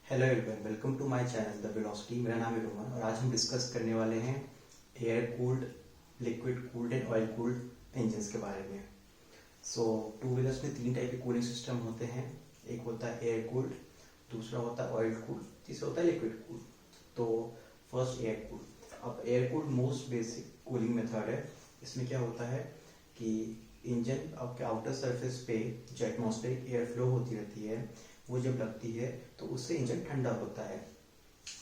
Hello everyone, welcome to my channel the velocity. मेरा नाम है रोमन और आज हम डिस्कस करने वाले हैं air cooled, liquid cooled and oil cooled engines के बारे में। सो टू व्हीलर्स में तीन टाइप के कूलिंग सिस्टम होते हैं। एक होता है एयर कूल्ड, दूसरा होता है ऑयल कूल्ड, तीसरा होता है लिक्विड कूल्ड। तो फर्स्ट एयर कूल्ड। अब air cooled most basic cooling method है। इसमें क्या होता है कि इंजन आपके आउटर सरफेस पे जो एटमॉस्फेरिक एयर फ्लो होती रहती है वो जब लगती है तो उससे इंजन ठंडा होता है।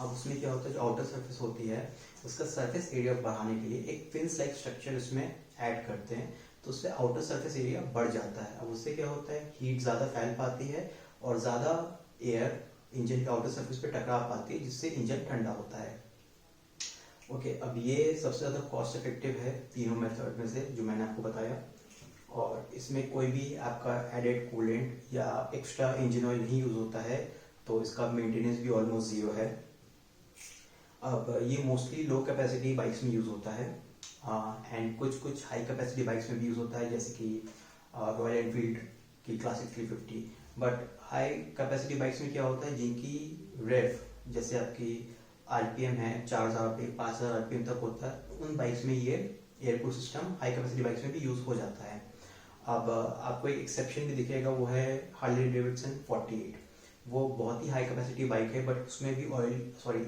अब उसमें क्या होता है, जो आउटर सरफेस होती है उसका सरफेस एरिया बढ़ाने के लिए एक फिन्स लाइक स्ट्रक्चर उसमें ऐड करते हैं, तो उससे आउटर सरफेस एरिया बढ़ जाता है। अब उससे क्या होता है, हीट ज़्यादा फैल पाती है और ज़्यादा एयर इंजन के आउटर सरफेस पे टकरा पाती है, जिससे इंजन ठंडा होता है। ओके, अब ये सबसे ज़्यादा कॉस्ट इफेक्टिव है तीनों मेथड में से जो मैंने आपको बताया, और इसमें कोई भी आपका एडेड कूलेंट या एक्स्ट्रा इंजन ऑयल नहीं यूज़ होता है, तो इसका मेंटेनेंस भी ऑलमोस्ट ज़ीरो है। अब ये मोस्टली लो कैपेसिटी बाइक्स में यूज़ होता है एंड कुछ कुछ हाई कैपेसिटी बाइक्स में भी यूज़ होता है, जैसे कि रॉयल एनफील्ड की classic 350। But high capacity bikes में क्या होता है, जिनकी रेफ जैसे आपकी आरपीएम है 4000 पे 5000 आरपीएम तक होता है, उन बाइक्स में ये air cool system high capacity bikes में भी यूज़ हो जाता है। अब आपको एक एक्सेप्शन भी दिखेगा, वो है हार्ले डेविडसन 48। वो बहुत ही हाई कैपेसिटी बाइक है, बट उसमें भी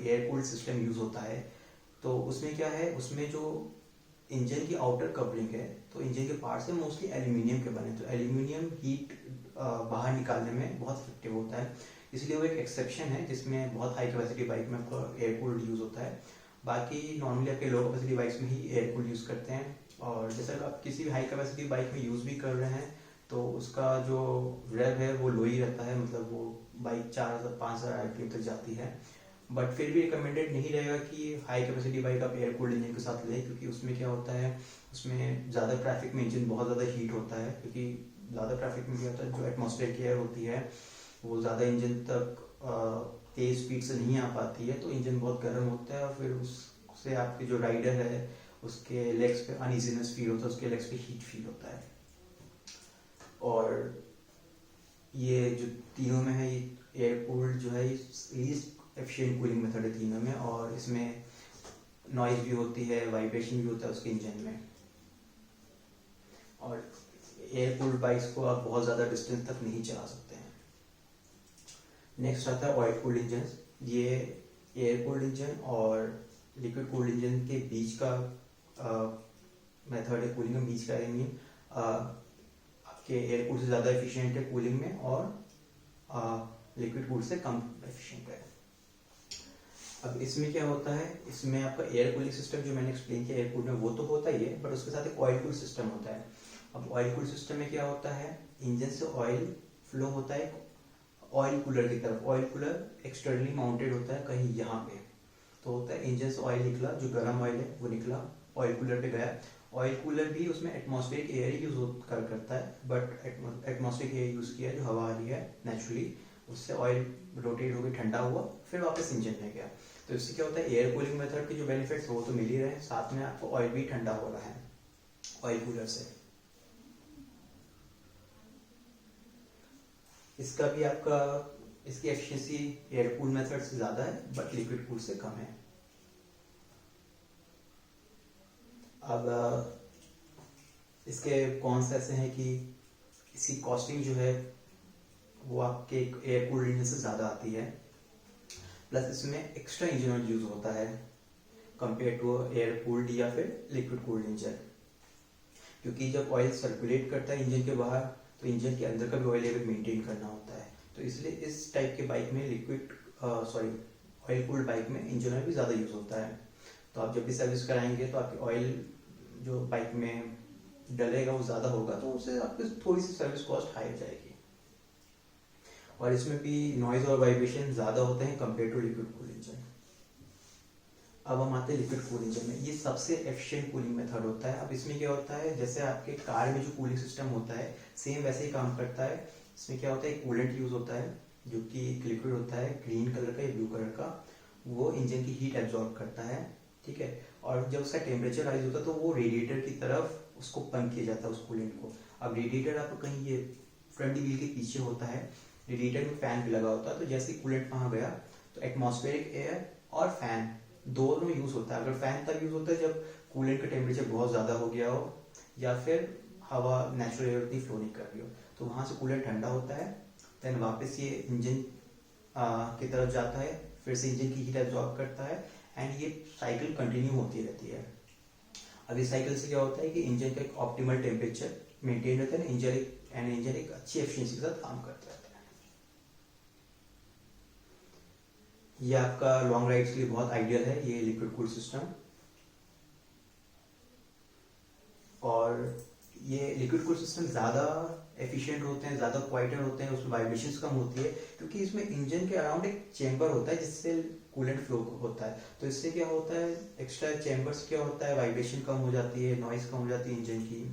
एयर कूल्ड सिस्टम यूज़ होता है। तो उसमें क्या है, उसमें जो इंजन की आउटर कवरिंग है, तो इंजन के पार्ट्स है मोस्टली एल्यूमिनियम के बने, तो एल्यूमिनियम हीट बाहर निकालने में बहुत इफेक्टिव होता है। इसलिए वो एक एक्सेप्शन है जिसमें बहुत हाई कैपेसिटी बाइक में आपका एयर कूल्ड यूज़ होता है। बाकी नॉर्मली आपके लो कैपेसिटी बाइक्स में ही एयर कूल्ड यूज़ करते हैं। और जैसे आप किसी भी हाई कैपेसिटी बाइक में यूज़ भी कर रहे हैं तो उसका जो रेव है वो लो ही रहता है, मतलब वो बाइक 4000 5000 आरपीएम तक जाती है। बट फिर भी रिकमेंडेड नहीं रहेगा कि हाई कैपेसिटी बाइक आप एयर कूल्ड इंजन के साथ लें, क्योंकि उसमें क्या होता है, उसमें ज़्यादा ट्रैफिक में इंजन बहुत ज़्यादा हीट होता है। क्योंकि ज़्यादा ट्रैफिक में क्या होता है, जो एटमॉस्फेयर एयर होती है वो ज़्यादा इंजन तक तेज़ स्पीड से नहीं आ पाती है, तो इंजन बहुत गर्म होता है और फिर उससे आपके जो राइडर है उसके लेग्स पे अनइजीनेस फील होता है, उसके लेग्स पे हीट फील होता है। और ये जो तीनों में है, ये एयर कूल्ड जो है लीस्ट एफिशिएंट कूलिंग मेथड है तीनों में, और इसमें नॉइज भी होती है, वाइब्रेशन भी होता है उसके इंजन में। और एयर कूल्ड बाइक्स को आप बहुत ज़्यादा डिस्टेंस तक नहीं चला सकते हैं। नेक्स्ट आता है ऑयल कूल्ड इंजन। ये एयर कूल्ड इंजन और लिक्विड कूल्ड इंजन के बीच का मेथड है कूलिंग में, बीच का आई मीन आपके एयर कूल से ज़्यादा एफिशिएंट है कूलिंग में और लिक्विड कूल से कम एफिशिएंट है। अब इसमें क्या होता है, इसमें आपका एयर कूलिंग सिस्टम जो मैंने एक्सप्लेन किया एयर कूल में वो तो होता ही है, बट उसके साथ एक ऑयल कूल सिस्टम होता है। अब ऑयल कूल सिस्टम में क्या होता है, इंजन से ऑयल फ्लो होता है ऑयल कूलर की तरफ। ऑयल कूलर एक्सटर्नली माउंटेड होता है कहीं यहाँ पे, तो होता है इंजन से ऑयल निकला, जो गर्म ऑयल है वो निकला, ऑयल कूलर पे गया। ऑयल कूलर भी उसमें एटमॉस्फेरिक एयर ही यूज करता है, बट एटमॉस्फेरिक एयर यूज़ किया जो हवा आ रही है नेचुरली, उससे ऑयल रोटेट होकर ठंडा हुआ, फिर वापस इंजन में गया। तो इससे क्या होता है, एयर कूलिंग मेथड के जो बेनिफिट्स वो तो मिल ही रहे हैं, साथ में आपको ऑयल भी ठंडा हो रहा है ऑयल कूलर से। इसका भी आपका इसकी एफिशिएंसी एयर कूल मेथड से ज़्यादा है, बट लिक्विड कूल से कम है। अब इसके कौन से ऐसे हैं कि इसकी कॉस्टिंग जो है वो आपके एयर कूल्ड इंजन से ज़्यादा आती है, प्लस इसमें एक्स्ट्रा इंजन ऑयल यूज़ होता है कंपेयर टू एयर कूल्ड या फिर लिक्विड कूल्ड इंजन। क्योंकि जब ऑयल सर्कुलेट करता है इंजन के बाहर, तो इंजन के अंदर का भी ऑयल लेवल मेंटेन करना होता है, तो इसलिए इस टाइप के बाइक में ऑयल कूल्ड बाइक में इंजन ऑयल भी ज़्यादा यूज़ होता है। तो आप जब भी सर्विस कराएंगे तो आपकी ऑयल जो बाइक में डलेगा वो ज़्यादा होगा, तो उससे आपकी थोड़ी सी सर्विस कॉस्ट हाई हो जाएगी। और इसमें भी नॉइज और वाइब्रेशन ज़्यादा होते हैं compare to liquid cool engine. अब हम आते हैं लिक्विड कूल इंजन में। ये सबसे एफिशिएंट कूलिंग मेथड होता है। अब इसमें क्या होता है, जैसे आपके कार में जो कूलिंग सिस्टम होता है सेम वैसे ही काम करता है। इसमें क्या होता है, एक कूलेंट यूज़ होता है जो कि एक लिक्विड होता है ग्रीन कलर का या ब्लू कलर का, वो इंजन की हीट एब्जॉर्ब करता है, ठीक है। और जब उसका टेम्परेचर राइज होता है तो वो रेडिएटर की तरफ उसको पंप किया जाता है उस कूलेंट को। अब रेडिएटर आपको कहीं ये फ्रंट व्हील के पीछे होता है, रेडिएटर में फैन भी लगा होता है, तो जैसे ही कूलेंट वहाँ गया तो एटमॉस्फेरिक एयर और फैन दोनों यूज़ होता है। अगर फैन तब यूज़ होता है जब कूलेंट का टेम्परेचर बहुत ज़्यादा हो गया हो या फिर हवा नेचुरल एयर उतनी फ्लो नहीं कर रही हो, तो वहाँ से कूलेंट ठंडा होता है, देन वापस ये इंजन की तरफ जाता है, फिर से इंजन की हीट एब्जॉर्ब करता है एंड ये साइकिल कंटिन्यू होती रहती है। अब इस साइकिल से क्या होता है कि इंजन का एक ऑप्टिमल टेम्परेचर मेंटेन रहता है, इंजन एक अच्छी एफिशिएंसी के साथ काम करता है। ये आपका लॉन्ग राइड्स के लिए बहुत आइडियल है ये लिक्विड कूल सिस्टम। और ये लिक्विड कूल सिस्टम ज़्यादा एफिशिएंट होते हैं, ज़्यादा क्वाइटर होते हैं, उसमें वाइब्रेशंस कम होती है, क्योंकि इसमें इंजन के अराउंड एक चैम्बर होता है जिससे कूलेंट फ्लो होता है। तो इससे क्या होता है, एक्स्ट्रा चैम्बर्स क्या होता है, वाइब्रेशन कम हो जाती है, नॉइज कम हो जाती है इंजन की।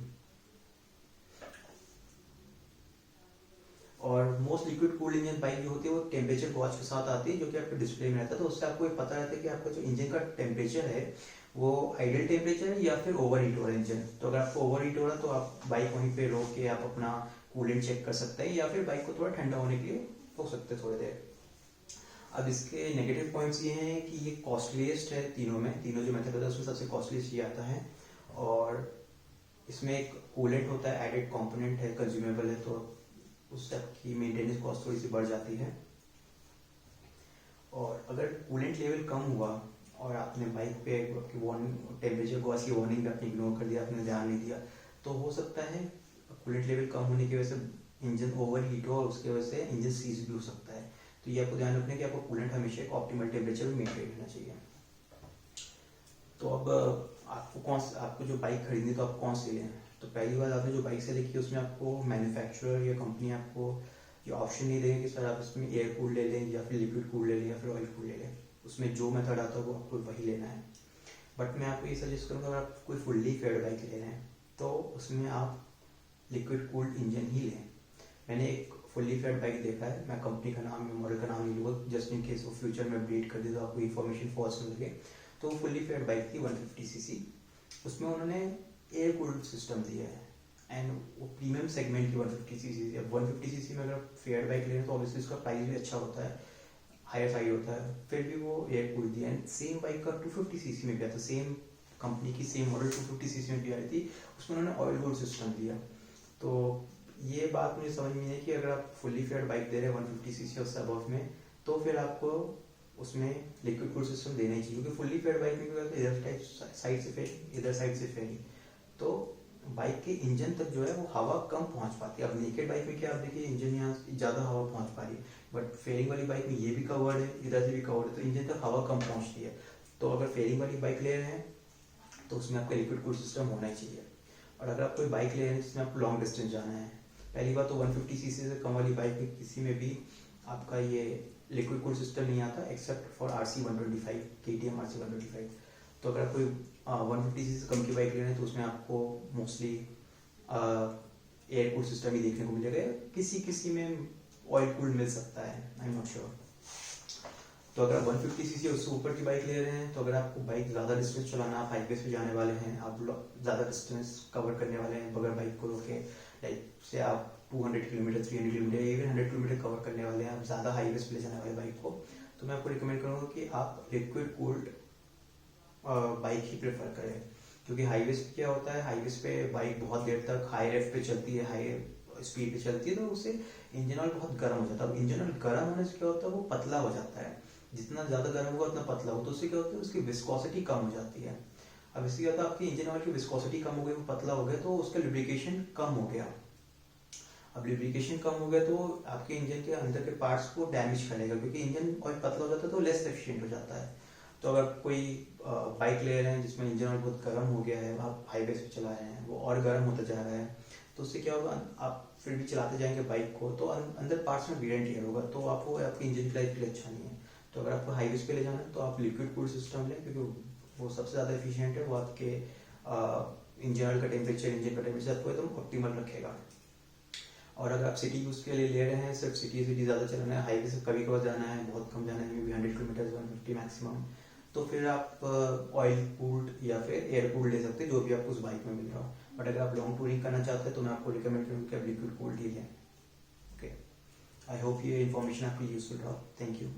और most liquid cooled engine bike जो होती है वो टेम्परेचर वॉच के साथ आती है, जो कि आपके डिस्प्ले में रहता है, तो उससे आपको ये पता रहता है कि आपका जो इंजन का टेम्परेचर है वो आइडियल टेम्परेचर है या फिर ओवर हीट हो रहा है इंजन। तो अगर आपको ओवर हीट हो रहा है तो आप बाइक वहीं पे रोक के आप अपना कूलेंट चेक कर सकते हैं, या फिर बाइक को थोड़ा ठंडा होने के लिए रोक सकते हैं थोड़ी देर। अब इसके नेगेटिव पॉइंट्स ये हैं कि ये कॉस्टलीस्ट है तीनों में, तीनों जो मेथड होता है उसमें सबसे कॉस्टलीस्ट ये आता है। और इसमें एक कूलेंट होता है, एडेड कॉम्पोनेंट है, कंज्यूमेबल है, तो उस टाइप की मेंटेनेंस कॉस्ट थोड़ी सी बढ़ जाती है। और अगर कूलेंट लेवल कम हुआ और आपने बाइक पे आपकी वार्निंग टेम्परेचर को की वार्निंग भी आपने इग्नोर कर दिया, आपने ध्यान नहीं दिया, तो हो सकता है कूलेंट लेवल कम होने की वजह से इंजन ओवर हीट हो और उसकी वजह से इंजन सीज भी हो सकता है। तो ये आपको ध्यान रखना है कि आपको कूलेंट हमेशा एक ऑप्टिमल टेम्परेचर में मेंटेन रहना चाहिए। तो अब आपको जो बाइक खरीदनी तो आप कौन सी लें? तो पहली बात, आपने जो बाइक से लिखी उसमें आपको मैन्युफैक्चरर या कंपनी आपको ये ऑप्शन नहीं देंगे कि सर आप इसमें एयर कूल ले लें या फिर लिक्विड कूल ले लें या फिर ऑयल कूल ले लें। उसमें जो मेथड आता है वो आपको वही लेना है। बट मैं आपको ये सजेस्ट करूँगा, अगर आप कोई फुल्ली फेयर्ड बाइक ले रहे हैं तो उसमें आप लिक्विड कूल्ड इंजन ही लें। मैंने एक फुल्ली फेयर्ड बाइक देखा है, मैं कंपनी का नाम या मॉडल का नाम नहीं लूँगा जस्ट इन केस वो फ्यूचर में अपडेट कर दे तो आपको इन्फॉर्मेशन फॉल्स न लगे। तो वो फुल्ली फेयर्ड बाइक थी 150 सीसी, उसमें उन्होंने एयर कूल्ड सिस्टम दिया है एंड वो प्रीमियम सेगमेंट की 150 सीसी। अब 150 सीसी में अगर फेयर बाइक ले रहे हैं तो ऑब्वियसली उसका प्राइस भी अच्छा होता है, हायर साइड होता है, फिर भी वो एयर कूल्ड दिया। एंड सेम बाइक का 250 सीसी में भी आता, सेम कंपनी की सेम मॉडल 250 सीसी में भी आई थी, उसमें उन्होंने ऑयल कूल्ड सिस्टम दिया। तो ये बात मुझे समझ में नहीं है कि अगर आप फुल्ली फेयर्ड बाइक दे रहे हैं 150 सीसी और उससे अबव में, तो फिर आपको उसमें लिक्विड कूल्ड सिस्टम देना ही चाहिए, क्योंकि फुल्ली फेयर्ड बाइक में क्या होता है, इधर साइड से फेयर, इधर साइड से फेयर, तो बाइक के इंजन तक जो है वो हवा कम पहुंच पाती है। अब नेकेड बाइक में क्या, आप देखिए इंजन यहाँ ज़्यादा हवा पहुंच पा रही है, बट फेयरिंग वाली बाइक में ये भी कवर्ड है, इधर से भी कवर्ड है, तो इंजन तक हवा कम पहुंचती है। तो अगर फेयरिंग वाली बाइक ले रहे हैं तो उसमें आपका लिक्विड कूल्ड सिस्टम होना ही चाहिए। और अगर आप कोई बाइक ले रहे हैं जिसमें आपको लॉन्ग डिस्टेंस जाना है, पहली बात तो 150 सीसी से कम वाली बाइक में किसी में भी आपका ये लिक्विड कूल्ड सिस्टम नहीं आता except for RC 125, KTM RC 125। तो अगर कोई 150 सीसी से कम की बाइक ले रहे हैं तो उसमें आपको मोस्टली एयर कूल्ड सिस्टम ही देखने को मिलेगा, किसी किसी में ऑयल कूल्ड मिल सकता है, आई एम नॉट श्योर। तो अगर आप 150 सीसी उससे ऊपर की बाइक ले रहे हैं, तो अगर आपको बाइक ज़्यादा डिस्टेंस चलाना, आप हाईवे पे जाने वाले हैं, आप ज़्यादा डिस्टेंस कवर करने वाले हैं बगैर बाइक को रोके, लाइक से आप 200 kilometre, 300 kilometre, even 100 kilometre cover करने वाले हैं, आप ज़्यादा हाईवे पे ले जाने वाले बाइक को, तो मैं आपको रिकमेंड करूँगा कि आप लिक्विड कूल्ड बाइक ही प्रेफर करें। क्योंकि हाईवेज पे क्या होता है, हाईवेज पे बाइक बहुत देर तक हाई रेफ पे चलती है, हाई स्पीड पे चलती है, तो उससे इंजन ऑयल बहुत गर्म हो जाता है। अब इंजन ऑयल गर्म होने से क्या होता है, वो पतला हो जाता है, जितना ज़्यादा गर्म होगा उतना पतला हो, तो उससे क्या होता है, उसकी विस्कोसिटी कम हो जाती है। अब इससे क्या होता है, आपकी इंजन ऑयल की विस्कोसिटी कम हो गई, वो पतला हो गया, तो उसका लुब्रिकेशन कम हो गया। अब लुब्रिकेशन कम हो गया तो आपके इंजन के अंदर के पार्ट्स को डैमेज करेगा, क्योंकि इंजन ऑयल पतला हो जाता है तो लेस एफिशिएंट हो जाता है। तो अगर कोई बाइक ले रहे हैं जिसमें इंजन ऑयल बहुत गर्म हो गया है, आप हाईवे पे चला रहे हैं, वो और गर्म होता जा रहा है, तो उससे क्या होगा, आप फिर भी चलाते जाएंगे बाइक को, तो अंदर पार्ट्स में वेयर एंड टियर होगा, तो आपको आपकी इंजन की लाइफ के लिए अच्छा नहीं है। तो अगर आपको हाईवे पे ले जाना है तो आप लिक्विड कूल्ड सिस्टम लें, क्योंकि वो सबसे ज़्यादा एफिशिएंट है, वो आपके इंजन ऑयल का टेम्परेचर, इंजन का टेम्परेचर आपको एकदम ऑप्टिमल रखेगा। और अगर आप सिटी यूज़ के लिए ले रहे हैं, सिर्फ सिटी ज़्यादा चलाना है, हाईवे से कभी कभार जाना है, बहुत कम जाना है, मे बी 100 किलोमीटर, 150 मैक्सिमम, तो फिर आप ऑयल कूल्ड या फिर एयर कूल्ड ले सकते हैं, जो भी आपको उस बाइक में मिल रहा हो। बट अगर आप लॉन्ग टूरिंग करना चाहते हैं तो मैं आपको रिकमेंड करूँगा कि आप लिक्विड कूल्ड ही लें। ओके, आई होप ये इन्फॉर्मेशन आपकी यूजफुल रहा. Thank you.